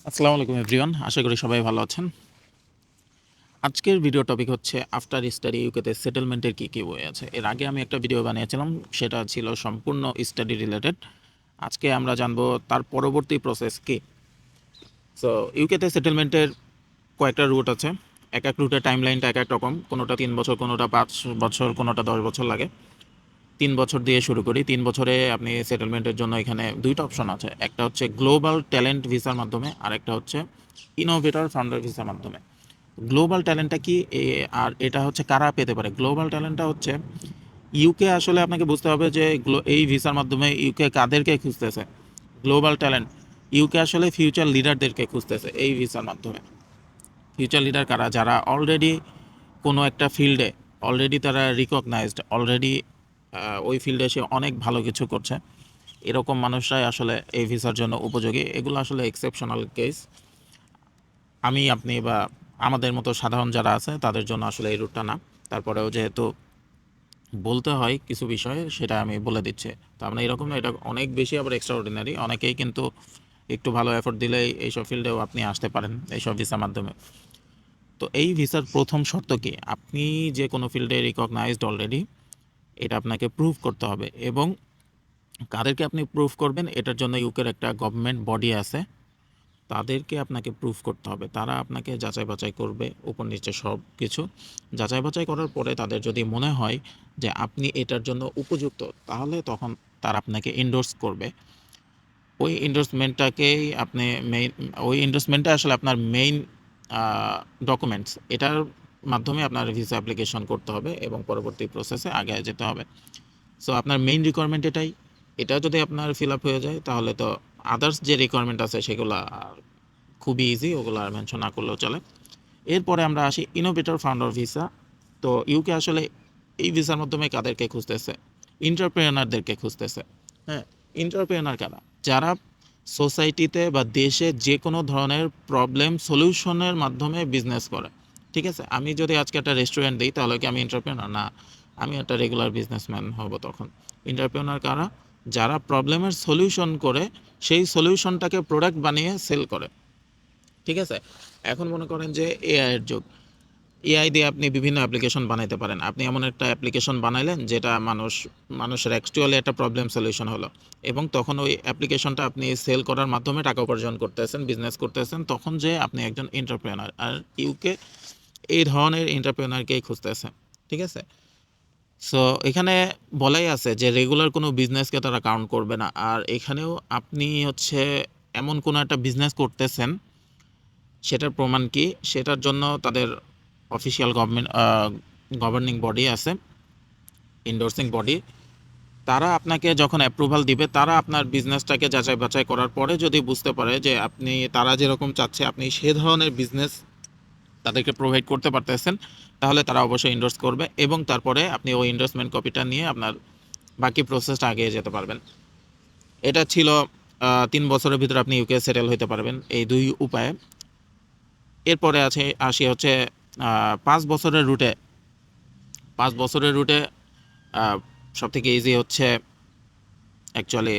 আসসালামু আলাইকুম এভরিওয়ান, আশা করি সবাই ভালো আছেন। আজকের ভিডিও টপিক হচ্ছে আফটার স্টাডি ইউকেতে সেটেলমেন্টের কী কী ওয়ে আছে। এর আগে আমি একটা ভিডিও বানিয়েছিলাম, সেটা ছিল সম্পূর্ণ স্টাডি রিলেটেড। আজকে আমরা জানবো তার পরবর্তী প্রসেস কী। সো ইউকেতে সেটেলমেন্টের কয়েকটা রুট আছে। এক এক রুটের টাইম লাইনটা এক এক রকম, কোনোটা 3 বছর, কোনোটা 5 বছর, কোনোটা 10 বছর লাগে। 3 বছর দিয়ে শুরু করি। 3 বছরে আপনি সেটেলমেন্টের জন্য এখানে দুইটা অপশন আছে। একটা হচ্ছে গ্লোবাল ট্যালেন্ট ভিসার মাধ্যমে, আর একটা হচ্ছে ইনোভেটর ফাউন্ডার ভিসার মাধ্যমে। গ্লোবাল ট্যালেন্টটা কি আর এটা হচ্ছে কারা পেতে পারে? গ্লোবাল ট্যালেন্টটা হচ্ছে ইউকে, আসলে আপনাকে বুঝতে হবে যে এই ভিসার মাধ্যমে ইউকে কাদেরকে খুঁজতেছে। গ্লোবাল ট্যালেন্ট ইউকে আসলে ফিউচার লিডারদেরকে খুঁজতেছে এই ভিসার মাধ্যমে। ফিউচার লিডার কারা? যারা অলরেডি কোনো একটা ফিল্ডে অলরেডি তারা রিকগনাইজড, অলরেডি ওই ফিল্ডে সে অনেক ভালো কিছু করছে, এরকম মানুষরাই আসলে এই ভিসার জন্য উপযোগী। এগুলো আসলে এক্সেপশনাল কেস। আপনি বা আমাদের মতো সাধারণ যারা আছে তাদের জন্য আসলে এই রুটটা না। তারপরেও যেহেতু বলতে হয় কিছু বিষয়ে, সেটা আমি বলে দিচ্ছি। তো আমরা এরকম না, এটা অনেক বেশি আবার এক্সট্রাঅর্ডিনারি। অনেকেই কিন্তু একটু ভালো এফোর্ট দিলেই এইসব ফিল্ডেও আপনি আসতে পারেন এইসব ভিসার মাধ্যমে। তো এই ভিসার প্রথম শর্ত কি? আপনি যে কোনো ফিল্ডে রিকগনাইজড অলরেডি, এটা আপনাকে প্রুভ করতে হবে। এবং কাদেরকে আপনি প্রুভ করবেন? এটার জন্য ইউকের একটা গভর্নমেন্ট বডি আছে, তাদেরকে আপনাকে প্রুফ করতে হবে। তারা আপনাকে যাচাই বাছাই করবে, উপর নিচে সব কিছু যাচাই বাছাই করার পরে তাদের যদি মনে হয় যে আপনি এটার জন্য উপযুক্ত, তাহলে তখন তারা আপনাকে এন্ডোর্স করবে। ওই এন্ডোর্সমেন্টটাকেই আপনি মেইন, ওই এন্ডোর্সমেন্টটা আসলে আপনার মেইন ডকুমেন্টস। এটার মাধ্যমে আপনার ভিসা অ্যাপ্লিকেশন করতে হবে এবং পরবর্তী প্রসেসে আগে যেতে হবে। সো আপনার মেইন রিকোয়ারমেন্ট এটাই। এটা যদি আপনার ফিল আপ হয়ে যায়, তাহলে তো আদার্স যে রিকোয়ারমেন্ট আছে সেগুলো খুবই ইজি, ওগুলো আর মেনশন না করলেও চলে। এরপরে আমরা আসি ইনোভেটর ফাউন্ডার ভিসা। তো ইউকে আসলে এই ভিসার মাধ্যমে কাদেরকে খুঁজতেছে? এন্টারপ্রেনারদেরকে খুঁজতেছে। হ্যাঁ, এন্টারপ্রেনার কারা? যারা সোসাইটিতে বা দেশে যে কোনো ধরনের প্রবলেম সলিউশনের মাধ্যমে বিজনেস করে। ঠিক আছে, আমি যদি আজকে একটা রেস্টুরেন্ট দিই, তাহলে কি আমি এন্টারপ্রেনার? না, আমি একটা রেগুলার বিজনেসম্যান হব তখন। এন্টারপ্রেনার কারা? যারা প্রবলেমের সলিউশন করে, সেই সলিউশনটাকে প্রোডাক্ট বানিয়ে সেল করে। ঠিক আছে, এখন মনে করেন যে এআই এর যুগ। এআই দিয়ে আপনি বিভিন্ন অ্যাপ্লিকেশন বানাইতে পারেন। আপনি এমন একটা অ্যাপ্লিকেশন বানাইলেন যেটা মানুষের অ্যাকচুয়ালি একটা প্রবলেম সলিউশন হলো, এবং তখন ওই অ্যাপ্লিকেশনটা আপনি সেল করার মাধ্যমে টাকা উপার্জন করতেছেন, বিজনেস করতেছেন, তখন যে আপনি একজন এন্টারপ্রেনার। আর ইউকে এই ধরনের এন্টারপ্রেনারকেই খুঁজতেছে। ঠিক আছে, সো এখানে বলাই আছে যে রেগুলার কোনো বিজনেসকে তারা কাউন্ট করবে না। আর এখানেও আপনি হচ্ছে এমন কোনো একটা বিজনেস করতেছেন, সেটার প্রমাণ কি? সেটার জন্য তাদের অফিসিয়াল গভর্নিং বডি আছে, এন্ডোর্সিং বডি। তারা আপনাকে যখন অ্যাপ্রুভাল দিবে, তারা আপনার বিজনেসটাকে যাচাই বাছাই করার পরে যদি বুঝতে পারে যে তারা যেরকম চাচ্ছে আপনি সে ধরনের বিজনেস তাদেরকে প্রোভাইড করতে পারতেছেন, তাহলে তারা অবশ্যই এন্ডোর্স করবে, এবং তারপরে আপনি ওই এন্ডোর্সমেন্ট কপিটা নিয়ে আপনার বাকি প্রসেসটা এগিয়ে যেতে পারবেন। এটা ছিল 3 বছরের ভিতরে আপনি ইউকে সেটেল হতে পারবেন এই দুই উপায়ে। এরপরে আসি হচ্ছে 5 বছরের রুটে। 5 বছরের রুটে সবথেকে ইজি হচ্ছে অ্যাকচুয়ালি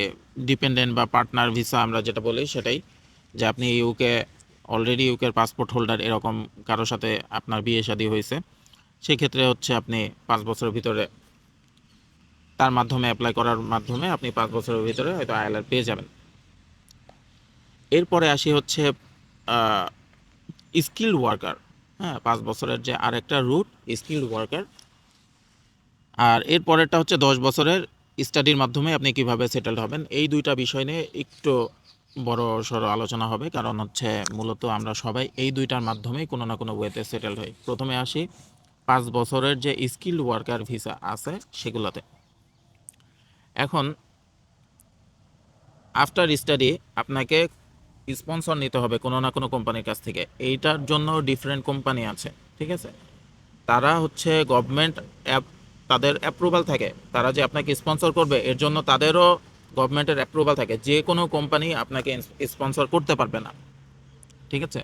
ডিপেন্ডেন্ট বা পার্টনার ভিসা আমরা যেটা বলি সেটাই। যে আপনি অলরেডি ইউকের পাসপোর্ট হোল্ডার, এরকম কারো সাথে আপনার বিয়ে শাদী হয়েছে, সেক্ষেত্রে হচ্ছে আপনি 5 বছরের ভিতরে তার মাধ্যমে অ্যাপ্লাই করার মাধ্যমে আপনি 5 বছরের ভিতরে হয়তো আইএলআর পেয়ে যাবেন। এরপরে আসি হচ্ছে স্কিল্ড ওয়ার্কার। হ্যাঁ, 5 বছরের যে আরেকটা রুট, স্কিল্ড ওয়ার্কার। আর এর পরেরটা হচ্ছে 10 বছরের স্টাডির মাধ্যমে আপনি কিভাবে সেটেলড হবেন। এই দুইটা বিষয় নিয়ে একটু বড় সড়ো আলোচনা হবে, কারণ হচ্ছে মূলত আমরা সবাই এই দুইটার মাধ্যমেই কোনো না কোনো ওয়েতে সেটেলড হই। প্রথমে আসি 5 বছরের যে স্কিল্ড ওয়ার্কার ভিসা আছে সেগুলোতে। এখন আফটার স্টাডি আপনাকে স্পন্সর নিতে হবে কোনো না কোনো কোম্পানির কাছ থেকে। এইটার জন্য ডিফারেন্ট কোম্পানি আছে। ঠিক আছে, তারা হচ্ছে গভর্নমেন্ট তাদের অ্যাপ্রুভাল থাকে। তারা যে আপনাকে স্পন্সর করবে, এর জন্য তাদেরও গভর্নমেন্টের অ্যাপ্রুভাল থাকে। যে কোনো কোম্পানি আপনাকে স্পন্সর করতে পারবে না। ঠিক আছে,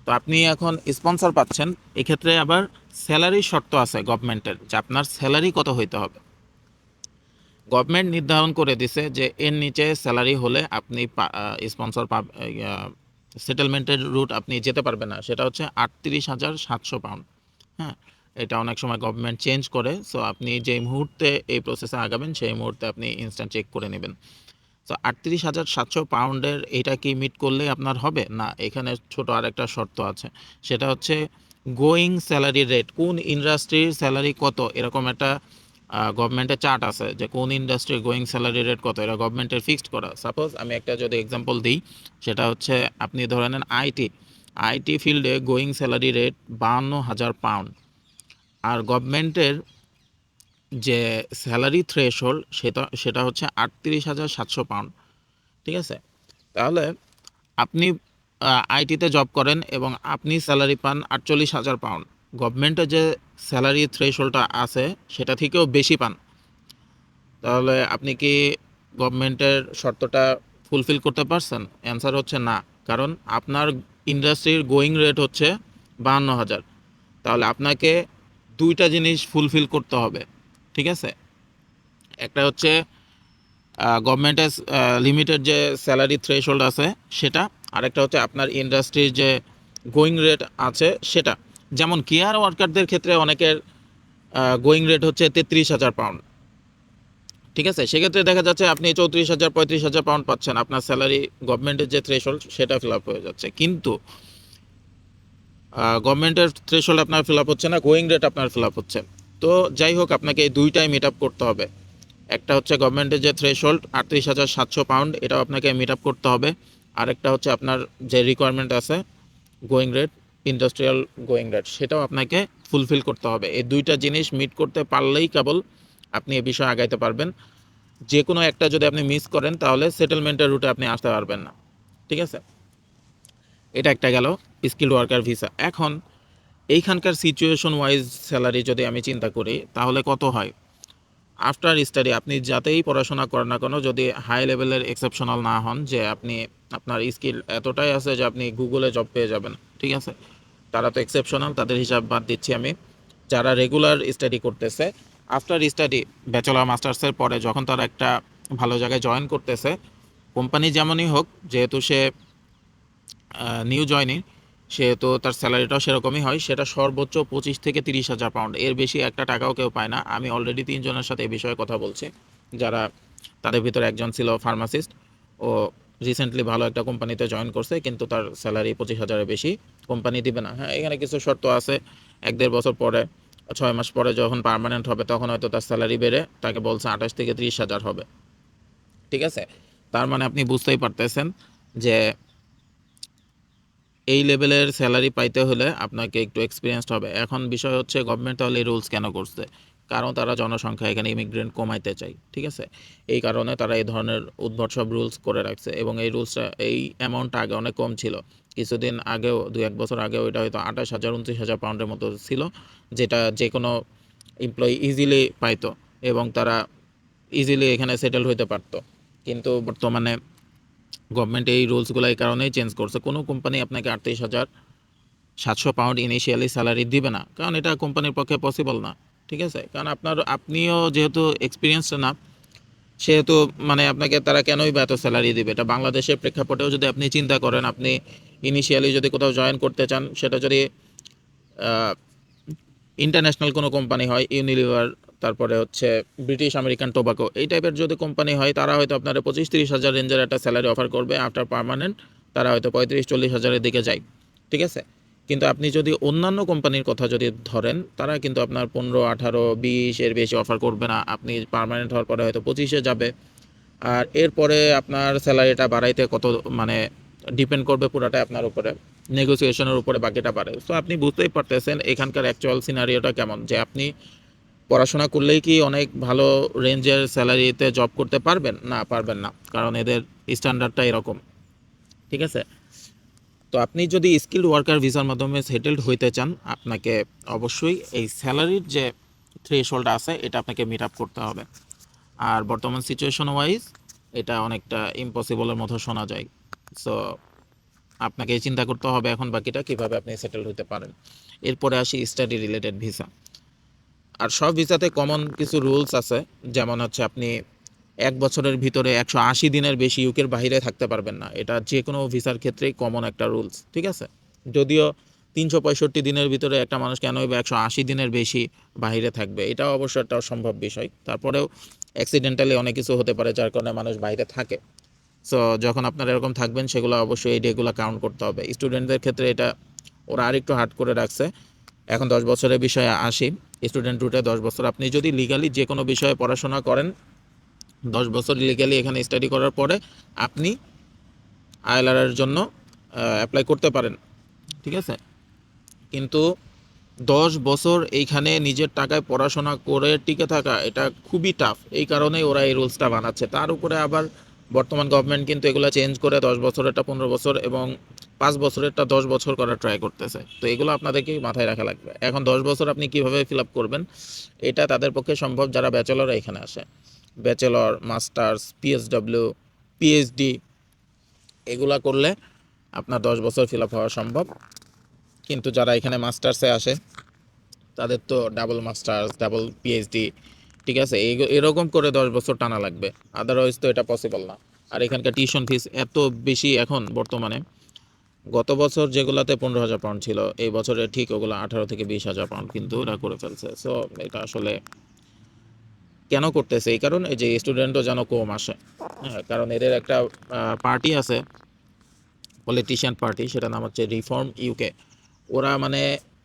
তো আপনি এখন স্পন্সর পাচ্ছেন, এক্ষেত্রে আবার স্যালারির শর্ত আছে গভর্নমেন্টের, যে আপনার স্যালারি কত হইতে হবে। গভর্নমেন্ট নির্ধারণ করে দিছে যে এর নিচে স্যালারি হলে আপনি স্পন্সর সেটেলমেন্টের রুট আপনি যেতে পারবেন না, সেটা হচ্ছে 38,700 পাউন্ড। হ্যাঁ, এটা অনেক সময় গভর্নমেন্ট চেঞ্জ করে। সো আপনি যেই মুহূর্তে এই প্রসেসে আগাবেন সেই মুহূর্তে আপনি ইনস্ট্যান্ট চেক করে নেবেন। সো 38,700 পাউন্ডের এটা কি মিট করলেই আপনার হবে না, এখানে ছোট আরেকটা শর্ত আছে। সেটা হচ্ছে গোয়িং স্যালারি রেট, কোন ইন্ডাস্ট্রির স্যালারি কত, এরকম একটা গভর্নমেন্টের চার্ট আছে যে কোন ইন্ডাস্ট্রির গোয়িং স্যালারি রেট কত, এটা গভর্নমেন্টের ফিক্সড করা। সাপোজ আমি একটা যদি এক্সাম্পল দিই, সেটা হচ্ছে আপনি ধরে নেন আইটি ফিল্ডে গোয়িং স্যালারি রেট 52,000 পাউন্ড, আর গভর্নমেন্টের যে স্যালারি থ্রেশহোল্ড সেটা হচ্ছে 38,700 পাউন্ড। ঠিক আছে, তাহলে আপনি আইটিতে জব করেন এবং আপনি স্যালারি পান 48,000 পাউন্ড, গভর্নমেন্টের যে স্যালারি থ্রেশহোল্ডটা আছে সেটা থেকেও বেশি পান, তাহলে আপনি কি গভর্নমেন্টের শর্তটা ফুলফিল করতে পারছেন? অ্যান্সার হচ্ছে না, কারণ আপনার ইন্ডাস্ট্রির গোয়িং রেট হচ্ছে 52,000। তাহলে আপনাকে দুইটা জিনিস ফুলফিল করতে হবে। ঠিক আছে, একটা হচ্ছে গভর্নমেন্টের লিমিটেড যে স্যালারি থ্রেশহোল্ড আছে সেটা, আরেকটা হচ্ছে আপনার ইন্ডাস্ট্রির যে গোয়িং রেট আছে সেটা। যেমন কেয়ার ওয়ার্কারদের ক্ষেত্রে অনেকের গোয়িং রেট হচ্ছে 33,000 পাউন্ড। ঠিক আছে, সেক্ষেত্রে দেখা যাচ্ছে আপনি 34,000 35,000 পাউন্ড পাচ্ছেন, আপনার স্যালারি গভর্নমেন্টের যে থ্রেশহোল্ড সেটা ফিল আপ হয়ে যাচ্ছে, কিন্তু গভর্নমেন্টের থ্রেশহোল্ড আপনার ফিল আপ হচ্ছে না, গোয়িং রেট আপনার ফিল আপ হচ্ছে। তো যাই হোক, আপনাকে এই দুইটাই মিট আপ করতে হবে। একটা হচ্ছে গভর্নমেন্টের যে থ্রেশহোল্ড 38,700 পাউন্ড, এটাও আপনাকে মিট আপ করতে হবে। আরেকটা হচ্ছে আপনার যে রিকোয়ারমেন্ট আছে going rate, industrial going rate, সেটাও আপনাকে ফুলফিল করতে হবে। এই দুইটা জিনিস মিট করতে পারলেই কেবল আপনি এ বিষয়ে আগাইতে পারবেন। যে কোনো একটা যদি আপনি মিস করেন তাহলে সেটেলমেন্টের রুটে আপনি আসতে পারবেন না। ঠিক আছে, এটা একটা গেল স্কিল্ড ওয়ার্কার ভিসা। এখন এইখানকার সিচুয়েশন ওয়াইজ স্যালারি যদি আমি চিন্তা করি তাহলে কত হয়? আফটার স্টাডি আপনি যাতেই পড়াশোনা করেন না কেন, যদি হাই লেভেলের এক্সেপশনাল না হন, যে আপনি আপনার স্কিল এতটাই আছে যে আপনি গুগলে জব পেয়ে যাবেন, ঠিক আছে, তারা তো এক্সেপশনাল, তাদের হিসাব বাদ দিচ্ছি আমি। যারা রেগুলার স্টাডি করতেছে, আফটার স্টাডি ব্যাচেলর মাস্টার্সের পরে যখন তারা একটা ভালো জায়গায় জয়েন করতেছে, কোম্পানি যেমনই হোক, যেহেতু সে নিউ জয়নিং, সেহেতু তার স্যালারিটাও সেরকমই হয়, সেটা সর্বোচ্চ 25,000 থেকে 30,000 পাউন্ড, এর বেশি একটা টাকাও কেউ পায় না। আমি অলরেডি 3 জনের সাথে এই বিষয়ে কথা বলছি, যারা, তাদের ভিতরে একজন ছিল ফার্মাসিস্ট, ও রিসেন্টলি ভালো একটা কোম্পানিতে জয়েন করছে, কিন্তু তার স্যালারি 25,000-এর বেশি কোম্পানি দিবে না। হ্যাঁ, এখানে কিছু শর্ত আছে, 1-1.5 বছর পরে, 6 মাস পরে যখন পার্মানেন্ট হবে তখন হয়তো তার স্যালারি বেড়ে তাকে বলছে 28,000 থেকে 30,000 হবে। ঠিক আছে, তার মানে আপনি বুঝতেই পারতেছেন যে এই লেভেলের স্যালারি পাইতে হলে আপনাকে একটু এক্সপিরিয়েন্সড হবে। এখন বিষয় হচ্ছে গভর্নমেন্ট তাহলে এই রুলস কেন করছে? কারণ তারা জনসংখ্যা এখানে ইমিগ্রেন্ট কমাইতে চায়। ঠিক আছে, এই কারণে তারা এই ধরনের উদ্ভট সব রুলস করে রাখছে, এবং এই রুলসটা, এই অ্যামাউন্টটা আগে অনেক কম ছিল। কিছুদিন আগেও, 2-1 বছর আগেও এটা হয়তো 28,000 29,000 পাউন্ডের মতো ছিল, যেটা যে কোনো এমপ্লয়ি ইজিলি পাইতো এবং তারা ইজিলি এখানে সেটেল হইতে পারতো। কিন্তু বর্তমানে গভর্নমেন্ট এই রুলসগুলো এই কারণেই চেঞ্জ করছে। কোনো কোম্পানি আপনাকে 38,700 পাউন্ড ইনিশিয়ালি স্যালারি দিবে না, কারণ এটা কোম্পানির পক্ষে পসিবল না। ঠিক আছে, কারণ আপনিও যেহেতু এক্সপিরিয়েন্সড না, সেহেতু মানে আপনাকে তারা কেনই বা এত স্যালারি দিবে? এটা বাংলাদেশের প্রেক্ষাপটেও যদি আপনি চিন্তা করেন, আপনি ইনিশিয়ালি যদি কোথাও জয়েন করতে চান, সেটা যদি ইন্টারন্যাশনাল কোনো কোম্পানি হয়, ইউনিলিভার, তারপরে হচ্ছে ব্রিটিশ আমেরিকান টোবাকো, এই টাইপের যদি কোম্পানি হয়, তারা হয়তো আপনারা 25-30 হাজার রেঞ্জের একটা স্যালারি অফার করবে। আফটার পার্মানেন্ট তারা হয়তো 35-40 হাজারের দিকে যায়। ঠিক আছে, কিন্তু আপনি যদি অন্যান্য কোম্পানির কথা যদি ধরেন, তারা কিন্তু আপনার 15-18-20 এর বেশি অফার করবে না। আপনি পার্মানেন্ট হওয়ার পরে হয়তো 25-এ যাবে, আর এরপরে আপনার স্যালারিটা বাড়াইতে কত, মানে ডিপেন্ড করবে পুরাটাই আপনার উপরে, নেগোসিয়েশনের উপরে বাকিটা বাড়ে। সো আপনি বুঝতেই পারতেছেন এখানকার অ্যাকচুয়াল সিনারিওটা কেমন, যে আপনি পড়াশোনা করলেই কি অনেক ভালো রেঞ্জের স্যালারিতে জব করতে পারবেন? না, পারবেন না, কারণ এদের স্ট্যান্ডার্ডটা এরকম। ঠিক আছে, তো আপনি যদি স্কিল্ড ওয়ার্কার ভিসার মাধ্যমে সেটেলড হইতে চান, আপনাকে অবশ্যই এই স্যালারির যে থ্রেশহোল্ড আছে এটা আপনাকে মিট আপ করতে হবে। আর বর্তমান সিচুয়েশন ওয়াইজ এটা অনেকটা ইম্পসিবলের মতো শোনা যায়। সো আপনাকে চিন্তা করতে হবে এখন বাকিটা কিভাবে আপনি সেটেল হতে পারেন। এরপরে আসি স্টাডি রিলেটেড ভিসা। আর সব ভিসাতে কমন কিছু রুলস আছে, যেমন হচ্ছে আপনি 1 বছরের ভিতরে 180 দিনের বেশি ইউকের বাইরে থাকতে পারবেন না। এটা যে কোনো ভিসার ক্ষেত্রেই কমন একটা রুলস, ঠিক আছে? যদিও 365 দিনের ভিতরে একটা মানুষ কেনই বা 180 দিনের বেশি বাইরে থাকবে, এটাও অবশ্য একটা অসম্ভব বিষয়। তারপরেও অ্যাক্সিডেন্টালি অনেক কিছু হতে পারে যার কারণে মানুষ বাইরে থাকে। সো যখন আপনারা এরকম থাকবেন সেগুলো অবশ্যই এই ডেগুলো কাউন্ট করতে হবে। স্টুডেন্টদের ক্ষেত্রে এটা ওরা আরেকটু হার্ড করে রাখছে। এখন 10 বছরের বিষয়ে আসি। স্টুডেন্ট রুটে 10 বছর আপনি যদি লিগালি যে কোনো বিষয়ে পড়াশোনা করেন, 10 বছর লিগালি এখানে স্টাডি করার পরে আপনি আইএলআর এর জন্য অ্যাপ্লাই করতে পারেন, ঠিক আছে? কিন্তু 10 বছর এইখানে নিজের টাকায় পড়াশোনা করে টিকে থাকা এটা খুবই টাফ। এই কারণেই ওরা এই রুলসটা বানাচ্ছে। তার উপরে আবার বর্তমান গভর্নমেন্ট কিন্তু এগুলো চেঞ্জ করে 10 বছরেরটা 15 বছর এবং 5 বছরেরটা 10 বছর করার ট্রাই করতেছে। তো এগুলো আপনাদেরকেই মাথায় রাখা লাগবে। এখন 10 বছর আপনি কিভাবে ফিল আপ করবেন, এটা তাদের পক্ষে সম্ভব যারা ব্যাচেলর এখানে আসে। ব্যাচেলর, মাস্টার্স, পিএসডব্লিউ, পিএইচডি এগুলা করলে আপনার 10 বছর ফিল আপ হওয়া সম্ভব। কিন্তু যারা এখানে মাস্টার্সে আসে তাদের তো ডাবল মাস্টার্স, ডাবল পিএইচডি, ঠিক আছে? এরকম করে 10 বছর টানা লাগবে, আদারওয়াইজ তো এটা পসিবল না। আর এখানকার টিউশন ফিস এত বেশি এখন বর্তমানে, গত বছর যেগুলাতে 15,000 পাউন্ড ছিল, এই বছরে ঠিক ওগুলো 18 থেকে 20,000 পাউন্ড কিন্তু ওরা করে ফেলছে। সো এটা আসলে কেন করতেছে? এই কারণে যে স্টুডেন্টও যেন কম আসে। হ্যাঁ, কারণ এদের একটা পার্টি আছে, পলিটিশিয়ান পার্টি, সেটার নাম হচ্ছে রিফর্ম ইউকে। ওরা মানে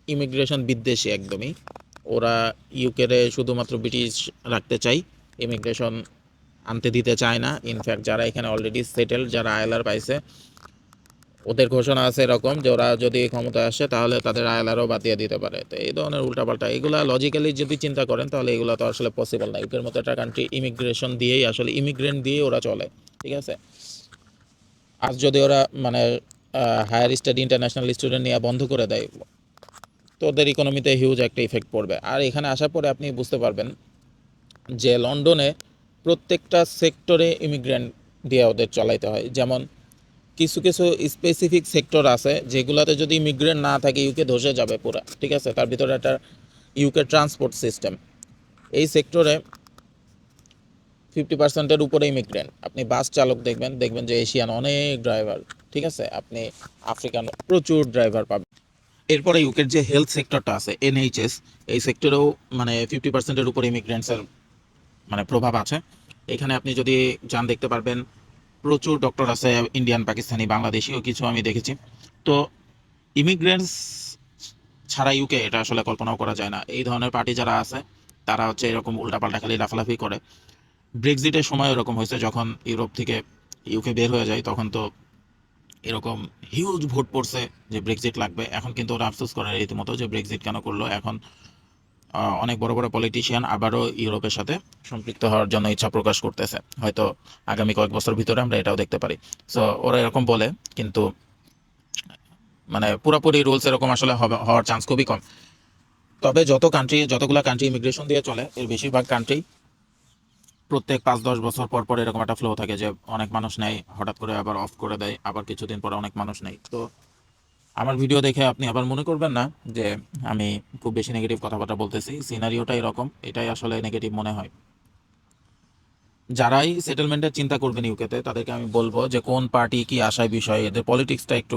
ইমিগ্রেশন বিদ্বেষী একদমই। ওরা ইউকেরে শুধুমাত্র ব্রিটিশ রাখতে চাই, ইমিগ্রেশন আনতে দিতে চায় না। ইনফ্যাক্ট যারা এখানে অলরেডি সেটেল, যারা আইএলআর পাইছে, ওদের ঘোষণা আছে এরকম যে ওরা যদি ক্ষমতায় আসে তাহলে তাদের আইএলআরও বাদ দিয়ে দিতে পারে। তো এই ধরনের উল্টাপাল্টা এগুলা লজিক্যালি যদি চিন্তা করেন তাহলে এগুলো তো আসলে পসিবল না। ইউকের মতো একটা কান্ট্রি ইমিগ্রেশন দিয়েই আসলে ইমিগ্রেন্ট দিয়ে ওরা চলে, ঠিক আছে? আজ যদি ওরা মানে হায়ার স্টাডি ইন্টারন্যাশনাল স্টুডেন্ট নিয়ে বন্ধ করে দেয়, তো ওদের ইকোনমিতে হিউজ একটা ইফেক্ট পড়বে। আর এখানে আসার পরে আপনি বুঝতে পারবেন যে লন্ডনে প্রত্যেকটা সেক্টরে ইমিগ্রেন্ট দিয়ে ওদের চালাইতে হয়। যেমন কিছু কিছু স্পেসিফিক সেক্টর আছে যেগুলোতে যদি ইমিগ্রেন্ট না থাকে ইউকে ধসে যাবে পুরা, ঠিক আছে? তার ভিতরে একটা ইউকে ট্রান্সপোর্ট সিস্টেম। এই সেক্টরে 50%-এর উপরে ইমিগ্রেন্ট। আপনি বাস চালক দেখবেন, দেখবেন যে এশিয়ান অনেক ড্রাইভার, ঠিক আছে? আপনি আফ্রিকান প্রচুর ড্রাইভার পাবেন। এরপরে ইউকের যে হেলথ সেক্টরটা আছে, এনএইচএস, এই সেক্টরেও মানে 50%-এর উপরে ইমিগ্রেন্টসের মানে প্রভাব আছে। এখানে আপনি যদি যান দেখতে পারবেন প্রচুর ডক্টর আছে, ইন্ডিয়ান, পাকিস্তানি, বাংলাদেশিও কিছু আমি দেখেছি। তো ইমিগ্রেন্টস ছাড়া ইউকে এটা আসলে কল্পনাও করা যায় না। এই ধরনের পার্টি যারা আছে তারা হচ্ছে এরকম উল্টাপাল্টা খালি লাফালাফি করে। ব্রেক্সিটের সময় এরকম হয়েছে, যখন ইউরোপ থেকে ইউকে বের হয়ে যায় তখন তো এরকম হিউজ ভোট পড়ছে যে ব্রেক্সিট লাগবে। এখন কিন্তু ওরা আফসোস করে রীতিমতো যে ব্রেক্সিট কেন করলো। এখন অনেক বড় বড় পলিটিশিয়ান আবারও ইউরোপের সাথে সম্পৃক্ত হওয়ার জন্য ইচ্ছা প্রকাশ করতেছে। হয়তো আগামী কয়েক বছর ভিতরে আমরা এটাও দেখতে পারি। সো ওরা এরকম বলে, কিন্তু মানে পুরোপুরি রুলস এরকম আসলে হওয়ার চান্স খুবই কম। তবে যতগুলা কান্ট্রি ইমিগ্রেশন দিয়ে চলে, এর বেশিরভাগ কান্ট্রি প্রত্যেক 5-10 বছর পর পর এরকম একটা ফ্লো থাকে যে অনেক মানুষ নেয়, হঠাৎ করে আবার অফ করে দেয়, আবার কিছুদিন পরে অনেক মানুষ নেয়। তো আমার ভিডিও দেখে আপনি আবার মনে করবেন না যে আমি খুব বেশি নেগেটিভ কথাবার্তা বলতেছি। সিনারিওটা এরকম, এটাই আসলে নেগেটিভ মনে হয়। যারাই সেটেলমেন্টের চিন্তা করবেন ইউকেতে, তাদেরকে আমি বলবো যে কোন পার্টি কি আশায় বিষয়, এদের পলিটিক্সটা একটু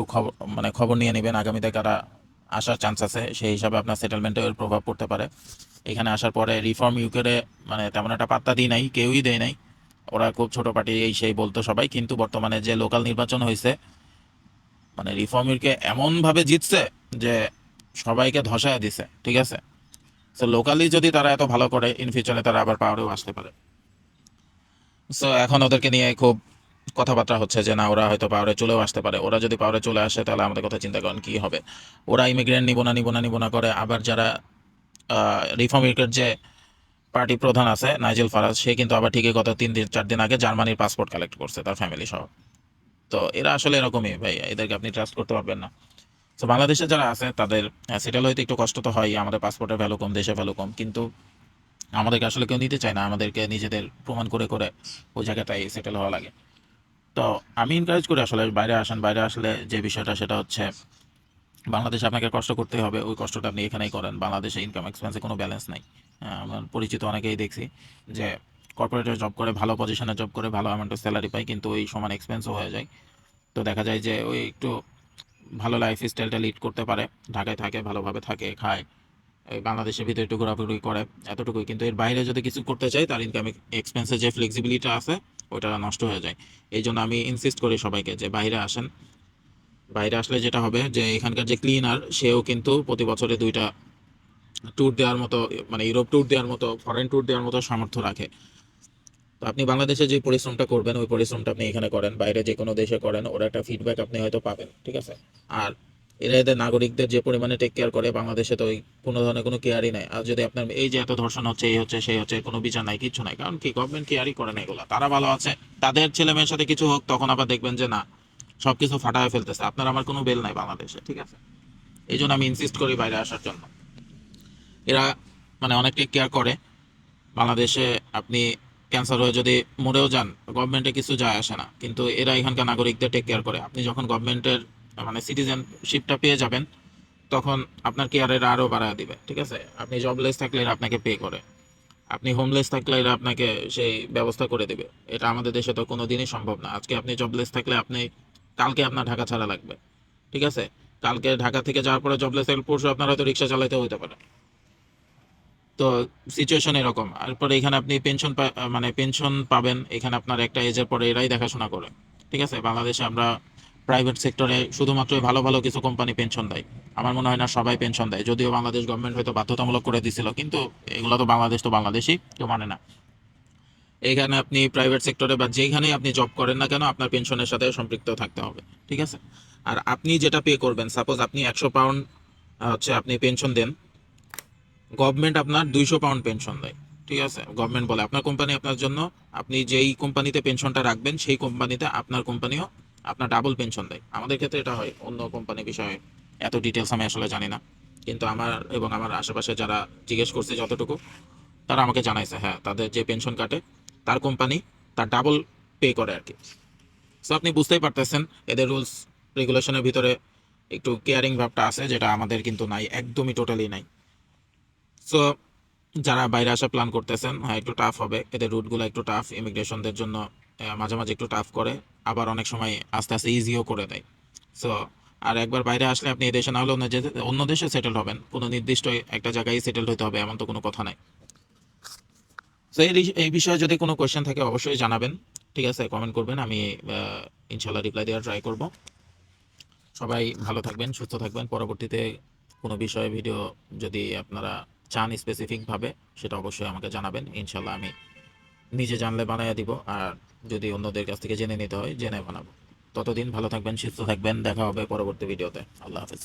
খবর নিয়ে নেবেন। আগামীতে কারা আসার চান্স আছে সেই হিসাবে আপনার সেটেলমেন্টের প্রভাব পড়তে পারে। এখানে আসার পরে রিফর্ম ইউকেরে মানে তেমন একটা পাত্তা দিই নাই, কেউই দেয় নাই। ওরা খুব ছোট পার্টি এই সেই বলতো সবাই, কিন্তু বর্তমানে যে লোকাল নির্বাচন হয়েছে, মানে রিফর্ম ইউকে এমনভাবে জিতছে যে সবাইকে ধসায় দিছে, ঠিক আছে? সো লোকালি যদি তারা এত ভালো করে, ইন ফিউচারে তারা আবার পাওয়ারেও আসতে পারে। সো এখন ওদেরকে নিয়ে খুব কথাবার্তা হচ্ছে যে না, ওরা হয়তো পাওয়ারে চলেও আসতে পারে। ওরা যদি পাওয়ারে চলে আসে তাহলে আমাদের কথা চিন্তা করেন কি হবে। ওরা ইমিগ্রেন্ট নিব না করে আবার যারা রিফর্ম ইউকের যে পার্টি প্রধান আছে নাইজেল ফারাজ, সে কিন্তু আবার ঠিকই গত 3-4 দিন আগে জার্মানির পাসপোর্ট কালেক্ট করছে তার ফ্যামিলি সহ। তো এরা আসলে এরকমই ভাই, এদেরকে আপনি ট্রাস্ট করতে পারবেন না। তো বাংলাদেশে যারা আছে তাদের সেটেল হইতে একটু কষ্ট তো হয়, আমাদের পাসপোর্টের ভ্যালু কম, দেশে ভ্যালু কম, কিন্তু আমাদেরকে আসলে কেউ নিতে চায় না। আমাদেরকে নিজেদের প্রমাণ করে করে ওই জায়গাটাই সেটেল হওয়া লাগে। তো আমি এনকারেজ করি আসলে বাইরে আসেন। বাইরে আসলে যে বিষয়টা সেটা হচ্ছে বাংলাদেশে আপনাকে কষ্ট করতে হবে, ওই কষ্টটা আপনি এখানেই করেন। বাংলাদেশে ইনকাম এক্সপেন্সে কোনো ব্যালেন্স নাই। আমার পরিচিত অনেকেই দেখছি যে কর্পোরেটে জব করে, ভালো পজিশনে জব করে, ভালো অ্যামাউন্টের স্যালারি পায়, কিন্তু ওই সমান এক্সপেন্সও হয়ে যায়। তো দেখা যায় যে ওই একটু ভালো লাইফ স্টাইলটা লিড করতে পারে, ঢাকায় থাকে, ভালোভাবে থাকে, খায়, এই বাংলাদেশের ভিতরে একটু ঘোরাঘুরি করে, এতটুকুই। কিন্তু এর বাইরে যদি কিছু করতে চাই, তার ইনকাম এক্সপেন্সের যে ফ্লেক্সিবিলিটি আছে ওটা নষ্ট হয়ে যায়। এই জন্য আমি ইনসিস্ট করি সবাইকে যে বাইরে আসেন। বাইরে আসলে যেটা হবে যে এখানকার যে ক্লিনার, সেও কিন্তু প্রতি বছরে 2টা ট্যুর দেওয়ার মতো, মানে ইউরোপ ট্যুর দেওয়ার মতো, ফরেন ট্যুর দেওয়ার মতো সামর্থ্য রাখে। তো আপনি বাংলাদেশে যে পরিশ্রমটা করবেন, ওই পরিশ্রমটা আপনি এখানে করেন, বাইরে যে কোনো দেশে করেন, ওর একটা ফিডব্যাক আপনি হয়তো পাবেন, ঠিক আছে? আর এরা এদের নাগরিকদের যে পরিমাণে টেক কেয়ার করে, বাংলাদেশে তো ওই কোনো ধরনের কোনো কেয়ারই নাই। আর যদি আপনার এই যে এত ধর্ষণ হচ্ছে, এই হচ্ছে সেই হচ্ছে, কোনো বিচার নাই, কিচ্ছু নাই, কারণ কি গভর্নমেন্ট কেয়ারই করে না এগুলো। তারা ভালো আছে, তাদের ছেলে মেয়ের সাথে কিছু হোক, তখন আবার দেখবেন যে না, সবকিছু ফাটায় ফেলতেছে। আপনার আমার কোনো বেল নাই বাংলাদেশে, ঠিক আছে? এই জন্য আমি ইনসিস্ট করি বাইরে আসার জন্য। এরা মানে অনেক টেক কেয়ার করে। বাংলাদেশে আপনি ক্যান্সার হয়ে যদি মরেও যান, গভর্নমেন্টে কিছু যায় আসে না, কিন্তু এরা এখানকার নাগরিকদের টেক কেয়ার করে। আপনি যখন গভর্নমেন্টের মানে সিটিজেনশিপটা পেয়ে যাবেন, তখন আপনার কেয়ারের আরও বাড়ায় দিবে, ঠিক আছে? আপনি জবলেস থাকলে এরা আপনাকে পে করে, আপনি হোমলেস থাকলে এরা আপনাকে সেই ব্যবস্থা করে দেবে। এটা আমাদের দেশে তো কোনো দিনই সম্ভব না। আজকে আপনি জবলেস থাকলে আপনি কালকে আপনার ঢাকা ছাড়া লাগবে, ঠিক আছে? কালকে ঢাকা থেকে যাওয়ার পরে জবলেস থাকলে পরশু আপনার হয়তো রিক্সা চালাতে হতে পারে। তো সিচুয়েশন এরকম। তারপরে এখানে আপনি মানে পেনশন পাবেন এখানে আপনার একটা এজের পরে, এরাই দেখাশোনা করে, ঠিক আছে? বাংলাদেশে আমরা প্রাইভেট সেক্টরে শুধুমাত্র ভালো ভালো কিছু কোম্পানি পেনশন দেয়। আমার মনে হয় না সবাই পেনশন দেয়, যদিও বাংলাদেশ গভর্নমেন্ট হয়তো বাধ্যতামূলক করে দিছিল, কিন্তু এগুলো তো বাংলাদেশ, তো বাংলাদেশই কেউ মানে না। এইখানে আপনি প্রাইভেট সেক্টরে বা যেখানেই আপনি জব করেন না কেন, আপনার পেনশনের সাথে সম্পৃক্ত থাকতে হবে, ঠিক আছে? আর আপনি যেটা পে করবেন, সাপোজ আপনি 100 পাউন্ড হচ্ছে আপনি পেনশন দেন, গভর্নমেন্ট আপনার 200 পাউন্ড পেনশন দেয়, ঠিক আছে? গভর্নমেন্ট বলে আপনার কোম্পানি আপনার জন্য, আপনি যেই কোম্পানিতে পেনশনটা রাখবেন সেই কোম্পানিতে আপনার কোম্পানিও আপনার ডাবল পেনশন দেয়। আমাদের ক্ষেত্রে এটা হয়, অন্য কোম্পানি বিষয়ে এত ডিটেলস আমি আসলে জানি না, কিন্তু আমার এবং আমার আশেপাশে যারা জিজ্ঞেস করছে যতটুকু, তারা আমাকে জানাইছে হ্যাঁ, তাদের যে পেনশন কাটে, তার কোম্পানি তার ডাবল পে করে আর কি। সো আপনি বুঝতেই পারতেছেন এদের রুলস রেগুলেশনের ভিতরে একটু কেয়ারিং ভাবটা আছে, যেটা আমাদের কিন্তু নাই, একদমই টোটালি নাই। সো যারা বাইরে আসা প্ল্যান করতেছেন, হ্যাঁ একটু টাফ হবে, এদের রুটগুলো একটু টাফ, ইমিগ্রেশনদের জন্য মাঝে মাঝে একটু টাফ করে, আবার অনেক সময় আস্তে আস্তে ইজিও করে দেয়। সো আর একবার বাইরে আসলে আপনি এই দেশে না হলে অন্য দেশে সেটেল হবেন, কোনো নির্দিষ্ট একটা জায়গায় সেটেল হতে হবে এমন তো কোনো কথা নাই। সো এই বিষয়ে যদি কোনো কোয়েশ্চেন থাকে অবশ্যই জানাবেন, ঠিক আছে? কমেন্ট করবেন, আমি ইনশাল্লাহ রিপ্লাই দেওয়ার ট্রাই করব। সবাই ভালো থাকবেন, সুস্থ থাকবেন। পরবর্তীতে কোনো বিষয়ে ভিডিও যদি আপনারা চান স্পেসিফিকভাবে, সেটা অবশ্যই আমাকে জানাবেন, ইনশাল্লাহ আমি নিজে জানলে বানাইয়া দিব, আর যদি অন্যদের কাছ থেকে জেনে নিতে হয় জেনে বানাবো। ততদিন ভালো থাকবেন, সুস্থ থাকবেন, দেখা হবে পরবর্তী ভিডিওতে। আল্লাহ হাফেজ।